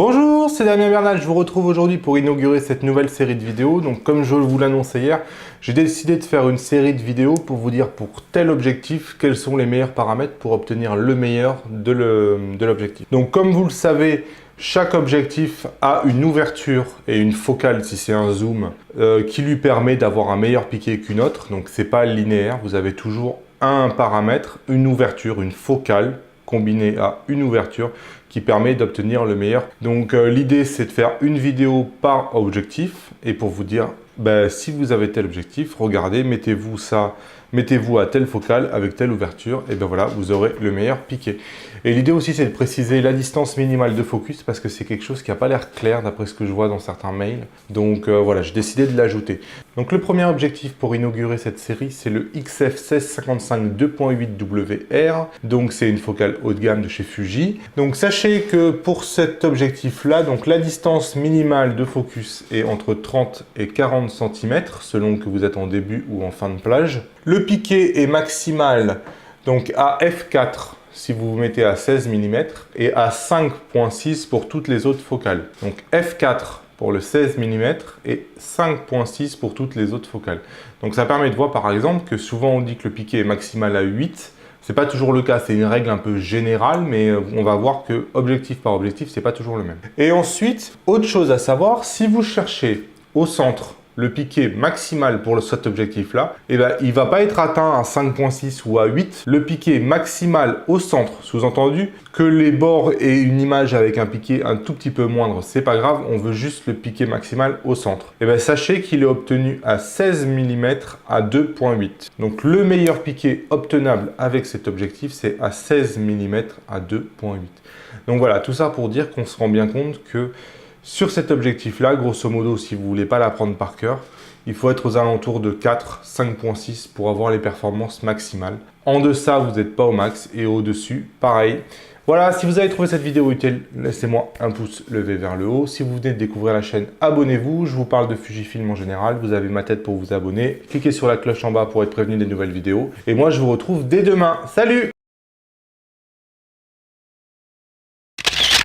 Bonjour, c'est Damien Bernal, je vous retrouve aujourd'hui pour inaugurer cette nouvelle série de vidéos. Donc comme je vous l'annonçais hier, j'ai décidé de faire une série de vidéos pour vous dire pour tel objectif, quels sont les meilleurs paramètres pour obtenir le meilleur de l'objectif. Donc comme vous le savez, chaque objectif a une ouverture et une focale, si c'est un zoom, qui lui permet d'avoir un meilleur piqué qu'une autre. Donc c'est pas linéaire, vous avez toujours un paramètre, une ouverture, une focale, combinée à une ouverture qui permet d'obtenir le meilleur. Donc l'idée c'est de faire une vidéo par objectif et pour vous dire si vous avez tel objectif, regardez, mettez-vous à telle focale avec telle ouverture et voilà, vous aurez le meilleur piqué. Et l'idée aussi c'est de préciser la distance minimale de focus parce que c'est quelque chose qui n'a pas l'air clair d'après ce que je vois dans certains mails. Donc voilà, j'ai décidé de l'ajouter. Donc le premier objectif pour inaugurer cette série, c'est le XF1655 2.8 WR. Donc c'est une focale haut de gamme de chez Fuji. Donc sachez que pour cet objectif-là, donc la distance minimale de focus est entre 30 et 40 cm selon que vous êtes en début ou en fin de plage. Le piqué est maximal donc à f4 si vous vous mettez à 16 mm et à 5.6 pour toutes les autres focales. Donc f4 pour le 16 mm et 5.6 pour toutes les autres focales. Donc ça permet de voir par exemple que souvent on dit que le piqué est maximal à 8. C'est pas toujours le cas, c'est une règle un peu générale, mais on va voir que objectif par objectif, c'est pas toujours le même. Et ensuite, autre chose à savoir, si vous cherchez au centre le piqué maximal pour cet objectif-là, il ne va pas être atteint à 5.6 ou à 8. Le piqué maximal au centre, sous-entendu, que les bords aient une image avec un piqué un tout petit peu moindre, c'est pas grave, on veut juste le piqué maximal au centre. Sachez qu'il est obtenu à 16 mm à 2.8. Donc le meilleur piqué obtenable avec cet objectif, c'est à 16 mm à 2.8. Donc voilà, tout ça pour dire qu'on se rend bien compte que sur cet objectif-là, grosso modo, si vous ne voulez pas l'apprendre par cœur, il faut être aux alentours de 4, 5.6 pour avoir les performances maximales. En deçà, vous n'êtes pas au max et au-dessus, pareil. Voilà, si vous avez trouvé cette vidéo utile, laissez-moi un pouce levé vers le haut. Si vous venez de découvrir la chaîne, abonnez-vous. Je vous parle de Fujifilm en général. Vous avez ma tête pour vous abonner. Cliquez sur la cloche en bas pour être prévenu des nouvelles vidéos. Et moi, je vous retrouve dès demain. Salut!